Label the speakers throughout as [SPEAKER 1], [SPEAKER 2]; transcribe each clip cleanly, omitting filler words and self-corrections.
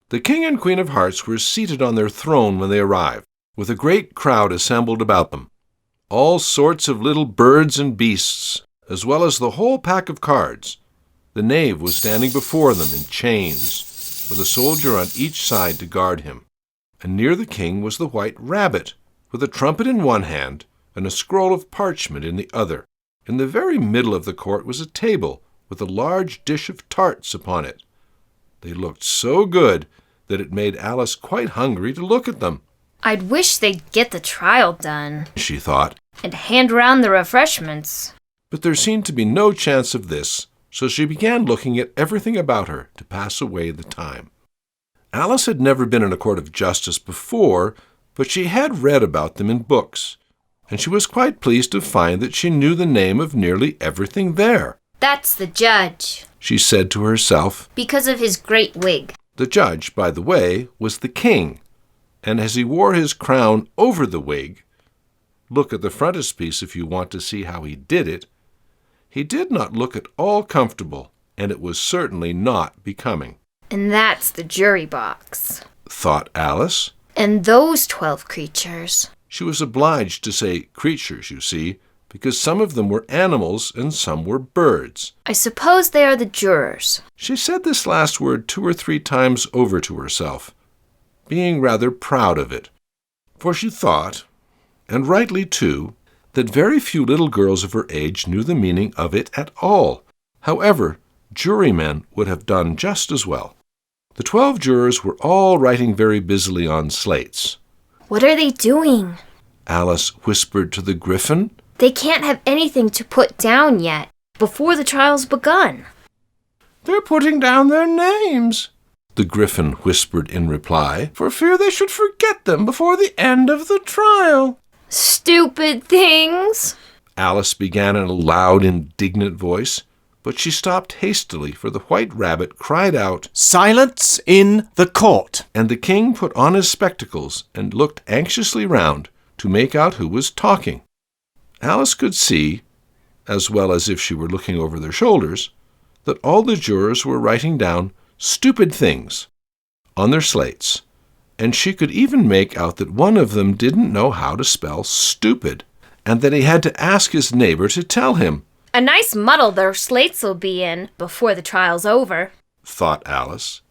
[SPEAKER 1] The King and Queen of Hearts were seated on their throne when they arrived, with a great crowd assembled about them. All sorts of little birds and beasts, as well as the whole pack of cards. The knave was standing before them in chains, with a soldier on each side to guard him. And near the king was the white rabbit, with a trumpet in one hand and a scroll of parchment in the other. In the very middle of the court was a table with a large dish of tarts upon it. They looked so good that it made Alice quite hungry to look at them.
[SPEAKER 2] I'd wish they'd get the trial done,
[SPEAKER 1] she thought,
[SPEAKER 2] and hand round the refreshments.
[SPEAKER 1] But there seemed to be no chance of this, so she began looking at everything about her to pass away the time. Alice had never been in a court of justice before, but she had read about them in books, and she was quite pleased to find that she knew the name of nearly everything there.
[SPEAKER 2] That's the judge,
[SPEAKER 1] she said to herself,
[SPEAKER 2] because of his great wig.
[SPEAKER 1] The judge, by the way, was the king, and as he wore his crown over the wig, look at the frontispiece if you want to see how he did it, he did not look at all comfortable, and it was certainly not becoming.
[SPEAKER 2] And that's the jury box,
[SPEAKER 1] thought Alice.
[SPEAKER 2] And those 12 creatures.
[SPEAKER 1] She was obliged to say creatures, you see, because some of them were animals and some were birds.
[SPEAKER 2] I suppose they are the jurors.
[SPEAKER 1] She said this last word 2 or 3 times over to herself, being rather proud of it, for she thought, and rightly too, that very few little girls of her age knew the meaning of it at all. However, jurymen would have done just as well. The 12 jurors were all writing very busily on slates.
[SPEAKER 2] What are they doing?
[SPEAKER 1] Alice whispered to the Gryphon.
[SPEAKER 2] They can't have anything to put down yet, before the trial's begun.
[SPEAKER 1] They're putting down their names, the Gryphon whispered in reply, for fear they should forget them before the end of the trial.
[SPEAKER 2] Stupid things!
[SPEAKER 1] Alice began in a loud, indignant voice, but she stopped hastily, for the white rabbit cried out,
[SPEAKER 3] "Silence in the court!"
[SPEAKER 1] And the king put on his spectacles and looked anxiously round to make out who was talking. Alice could see, as well as if she were looking over their shoulders, that all the jurors were writing down stupid things on their slates, and she could even make out that one of them didn't know how to spell stupid, and that he had to ask his neighbor to tell him.
[SPEAKER 2] A nice muddle their slates will be in before the trial's over,
[SPEAKER 1] thought Alice.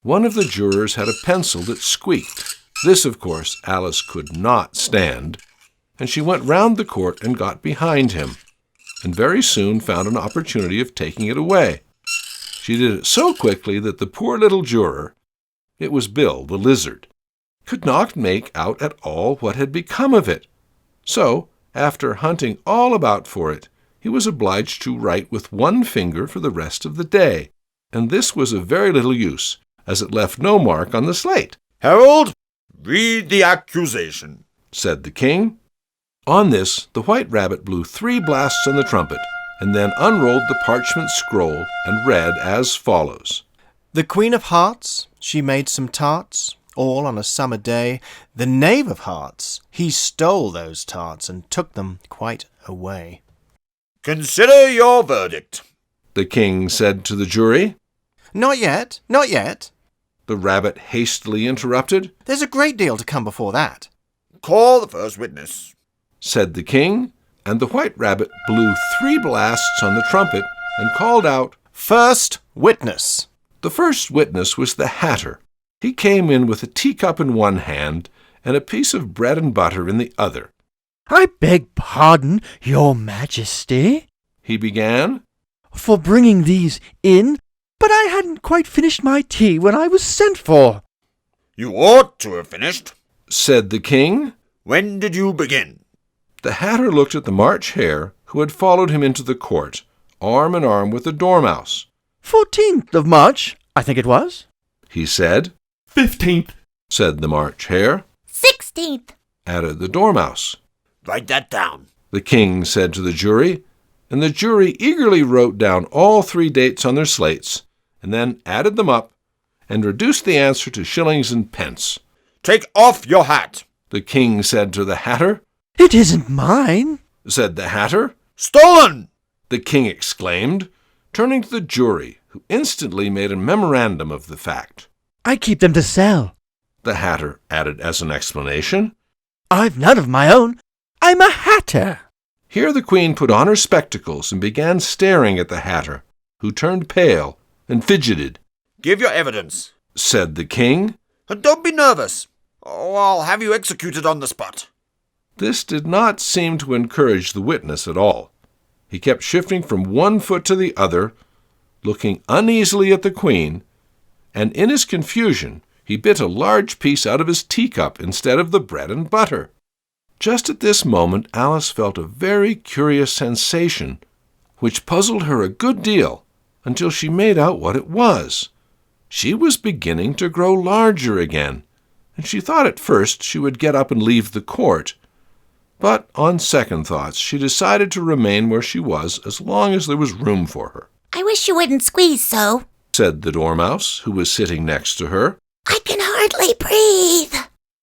[SPEAKER 1] One of the jurors had a pencil that squeaked. This, of course, Alice could not stand, and she went round the court and got behind him, and very soon found an opportunity of taking it away. She did it so quickly that the poor little juror, it was Bill the lizard, could not make out at all what had become of it. So, after hunting all about for it, he was obliged to write with one finger for the rest of the day, and this was of very little use, as it left no mark on the slate.
[SPEAKER 4] "Herald, read the accusation,"
[SPEAKER 1] said the king. On this, the white rabbit blew 3 blasts on the trumpet, and then unrolled the parchment scroll and read as follows.
[SPEAKER 3] The Queen of Hearts, she made some tarts, all on a summer day. The Knave of Hearts, he stole those tarts and took them quite away.
[SPEAKER 4] "Consider your verdict,"
[SPEAKER 1] the king said to the jury.
[SPEAKER 3] Not yet, not yet,
[SPEAKER 1] the rabbit hastily interrupted.
[SPEAKER 3] There's a great deal to come before that.
[SPEAKER 4] "Call the first witness,"
[SPEAKER 1] said the king, and the white rabbit blew 3 blasts on the trumpet and called out,
[SPEAKER 3] First witness.
[SPEAKER 1] The first witness was the Hatter. He came in with a teacup in one hand and a piece of bread and butter in the other.
[SPEAKER 5] "I beg pardon, Your Majesty,"
[SPEAKER 1] he began,
[SPEAKER 5] "for bringing these in, but I hadn't quite finished my tea when I was sent for."
[SPEAKER 4] "You ought to have finished,"
[SPEAKER 1] said the king.
[SPEAKER 4] "When did you begin?"
[SPEAKER 1] The Hatter looked at the March Hare, who had followed him into the court, arm in arm with the Dormouse.
[SPEAKER 5] 14th of March, I think it was,
[SPEAKER 1] he said.
[SPEAKER 6] 15th,
[SPEAKER 1] said the March Hare.
[SPEAKER 7] 16th,
[SPEAKER 1] added the Dormouse.
[SPEAKER 4] "Write that down,"
[SPEAKER 1] the king said to the jury, and the jury eagerly wrote down all 3 dates on their slates, and then added them up, and reduced the answer to shillings and pence.
[SPEAKER 4] "Take off your hat,"
[SPEAKER 1] the king said to the Hatter.
[SPEAKER 5] "It isn't mine,"
[SPEAKER 1] said the Hatter.
[SPEAKER 4] "Stolen!"
[SPEAKER 1] the king exclaimed, turning to the jury, who instantly made a memorandum of the fact.
[SPEAKER 5] I keep them to sell.
[SPEAKER 1] the Hatter added as an explanation.
[SPEAKER 5] I've none of my own. I'm a hatter.
[SPEAKER 1] Here the Queen put on her spectacles and began staring at the Hatter, who turned pale and fidgeted.
[SPEAKER 4] Give your evidence,
[SPEAKER 1] Said the King.
[SPEAKER 4] and don't be nervous, or I'll have you executed on the spot.
[SPEAKER 1] This did not seem to encourage the witness at all. He kept shifting from one foot to the other, looking uneasily at the Queen, and in his confusion he bit a large piece out of his teacup instead of the bread and butter. Just at this moment Alice felt a very curious sensation, which puzzled her a good deal until she made out what it was. She was beginning to grow larger again, and she thought at first she would get up and leave the court. But on second thoughts, she decided to remain where she was as long as there was room for her.
[SPEAKER 6] I wish you wouldn't squeeze so.
[SPEAKER 1] Said the Dormouse, who was sitting next to her.
[SPEAKER 6] I can hardly breathe.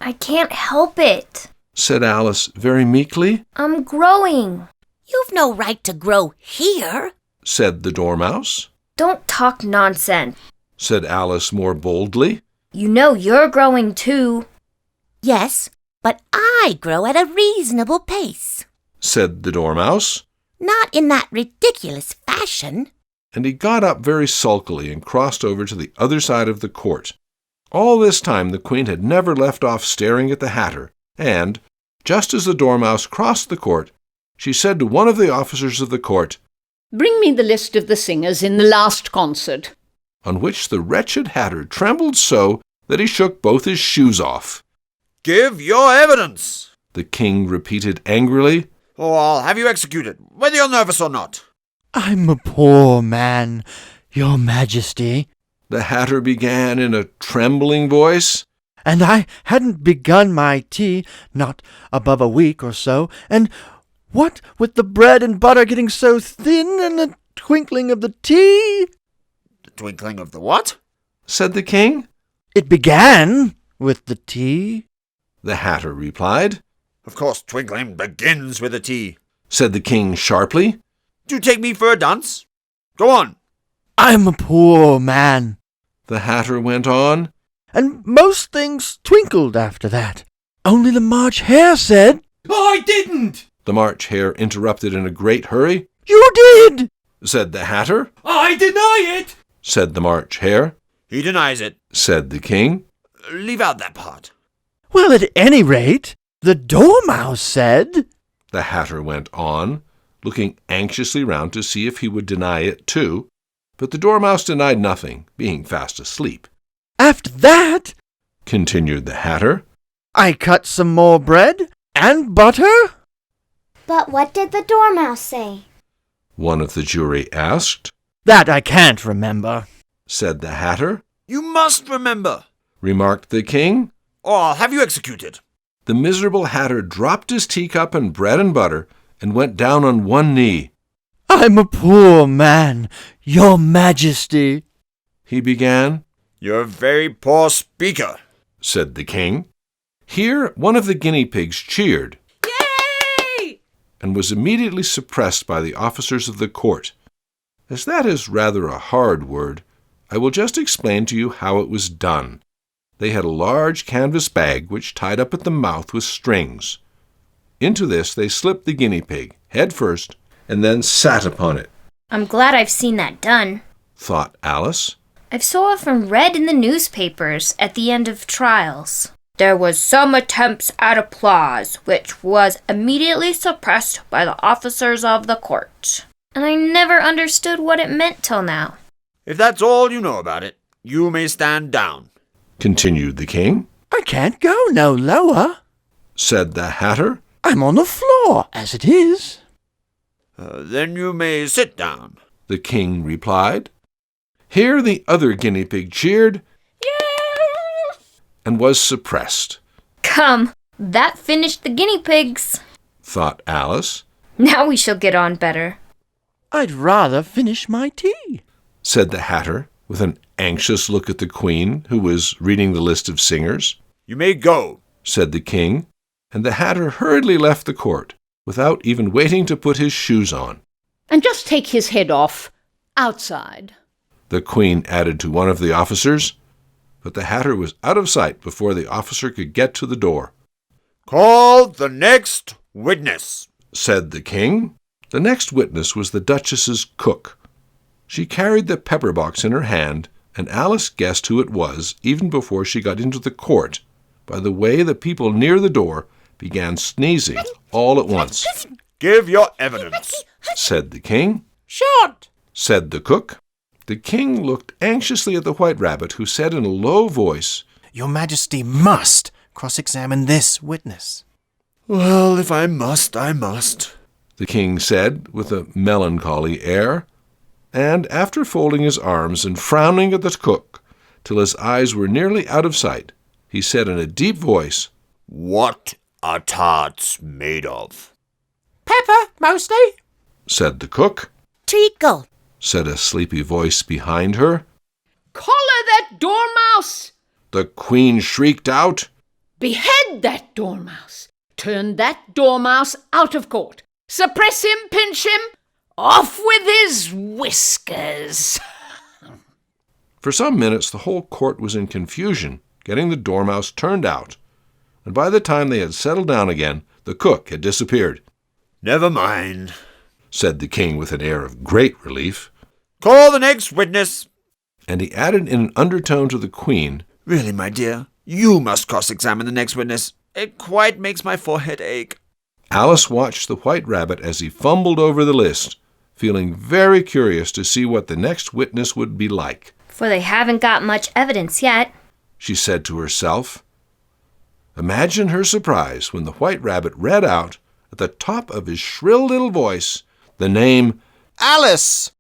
[SPEAKER 2] I can't help it.
[SPEAKER 1] Said Alice very meekly.
[SPEAKER 2] I'm growing.
[SPEAKER 6] You've no right to grow here.
[SPEAKER 1] Said the Dormouse.
[SPEAKER 2] Don't talk nonsense.
[SPEAKER 1] Said Alice more boldly.
[SPEAKER 2] You know you're growing too.
[SPEAKER 6] Yes, but I grow at a reasonable pace.
[SPEAKER 1] Said the Dormouse.
[SPEAKER 6] Not in that ridiculous fashion.
[SPEAKER 1] And he got up very sulkily and crossed over to the other side of the court. All this time the Queen had never left off staring at the Hatter, and, just as the Dormouse crossed the court, she said to one of the officers of the court,
[SPEAKER 7] Bring me the list of the singers in the last concert.
[SPEAKER 1] on which the wretched Hatter trembled so that he shook both his shoes off.
[SPEAKER 4] Give your evidence,
[SPEAKER 1] The King repeated angrily.
[SPEAKER 4] or I'll have you executed, whether you're nervous or not.
[SPEAKER 5] I'm a poor man, Your Majesty,
[SPEAKER 1] The Hatter began in a trembling voice.
[SPEAKER 5] and I hadn't begun my tea, not above a week or so, and what with the bread and butter getting so thin and the twinkling of the tea,
[SPEAKER 4] The twinkling of the what?
[SPEAKER 1] Said the King.
[SPEAKER 5] it began with the tea.
[SPEAKER 1] The Hatter replied.
[SPEAKER 4] Of course, twinkling begins with a T.
[SPEAKER 1] Said the King sharply.
[SPEAKER 4] Do you take me for a dunce? Go on.
[SPEAKER 5] I'm a poor man,
[SPEAKER 1] The Hatter went on.
[SPEAKER 5] and most things twinkled after that. Only the March Hare said,
[SPEAKER 8] I didn't!
[SPEAKER 1] The March Hare interrupted in a great hurry.
[SPEAKER 5] You did!
[SPEAKER 1] Said the Hatter.
[SPEAKER 8] I deny it!
[SPEAKER 1] Said the March Hare.
[SPEAKER 4] He denies it.
[SPEAKER 1] Said the King.
[SPEAKER 4] Leave out that part.
[SPEAKER 5] Well, at any rate, the Dormouse said,
[SPEAKER 1] The Hatter went on, looking anxiously round to see if he would deny it too, but the Dormouse denied nothing, being fast asleep.
[SPEAKER 5] After that,
[SPEAKER 1] Continued the Hatter.
[SPEAKER 5] I cut some more bread and butter.
[SPEAKER 9] But what did the Dormouse say?
[SPEAKER 1] One of the jury asked.
[SPEAKER 5] That I can't remember.
[SPEAKER 1] Said the Hatter.
[SPEAKER 4] You must remember,
[SPEAKER 1] Remarked the King.
[SPEAKER 4] or I'll have you executed.
[SPEAKER 1] The miserable Hatter dropped his teacup and bread and butter and went down on one knee.
[SPEAKER 5] I'm a poor man, Your Majesty.
[SPEAKER 1] He began.
[SPEAKER 4] You're a very poor speaker.
[SPEAKER 1] Said the King. Here one of the guinea pigs cheered.
[SPEAKER 7] Yay!
[SPEAKER 1] And was immediately suppressed by the officers of the court. As that is rather a hard word, I will just explain to you how it was done. They had a large canvas bag which tied up at the mouth with strings. Into this they slipped the guinea pig, head first, and then sat upon it,
[SPEAKER 2] I'm glad I've seen that done.
[SPEAKER 1] thought Alice.
[SPEAKER 2] I've so often read in the newspapers at the end of trials. There was some attempts at applause, which was immediately suppressed by the officers of the court. And I never understood what it meant till now.
[SPEAKER 4] If that's all you know about it, you may stand down.
[SPEAKER 1] Continued the King.
[SPEAKER 5] I can't go no lower.
[SPEAKER 1] Said the Hatter.
[SPEAKER 5] I'm on the floor, as it is.
[SPEAKER 4] Then you may sit down.
[SPEAKER 1] The King replied. Here the other guinea pig cheered and was suppressed,
[SPEAKER 2] Come, that finished the guinea pigs.
[SPEAKER 1] thought Alice.
[SPEAKER 2] Now we shall get on better.
[SPEAKER 5] I'd rather finish my tea.
[SPEAKER 1] Said the Hatter, with an anxious look at the Queen, who was reading the list of singers.
[SPEAKER 4] You may go.
[SPEAKER 1] Said the King, and the Hatter hurriedly left the court, without even waiting to put his shoes on.
[SPEAKER 7] And just take his head off outside.
[SPEAKER 1] The Queen added to one of the officers. but the Hatter was out of sight before the officer could get to the door.
[SPEAKER 4] Call the next witness,
[SPEAKER 1] said the king. The next witness was the Duchess's cook. She carried the pepper box in her hand, and Alice guessed who it was even before she got into the court, by the way the people near the door began sneezing all at once.
[SPEAKER 4] Give your evidence,
[SPEAKER 1] said the king.
[SPEAKER 3] Short,
[SPEAKER 1] said the cook. The king looked anxiously at the White Rabbit, who said in a low voice,
[SPEAKER 3] Your Majesty must cross-examine this witness.
[SPEAKER 4] Well, if I must, I must,
[SPEAKER 1] the king said with a melancholy air, and after folding his arms and frowning at the cook till his eyes were nearly out of sight, he said in a deep voice,
[SPEAKER 4] What are tarts made of?
[SPEAKER 3] Pepper, mostly,
[SPEAKER 1] said the cook.
[SPEAKER 6] Treacle.
[SPEAKER 1] Said a sleepy voice behind her.
[SPEAKER 7] Collar that dormouse!
[SPEAKER 1] The queen shrieked out.
[SPEAKER 7] Behead that dormouse! Turn that dormouse out of court! Suppress him, pinch him! Off with his whiskers!
[SPEAKER 1] For some minutes the whole court was in confusion, getting the dormouse turned out, and by the time they had settled down again, the cook had disappeared.
[SPEAKER 4] Never mind,
[SPEAKER 1] said the king with an air of great relief.
[SPEAKER 4] Call the next witness.
[SPEAKER 1] And he added in an undertone to the queen,
[SPEAKER 4] Really, my dear, you must cross-examine the next witness. It quite makes my forehead ache.
[SPEAKER 1] Alice watched the White Rabbit as he fumbled over the list, feeling very curious to see what the next witness would be like.
[SPEAKER 2] For they haven't got much evidence yet,
[SPEAKER 1] she said to herself. Imagine her surprise when the White Rabbit read out, at the top of his shrill little voice, the name
[SPEAKER 3] Alice!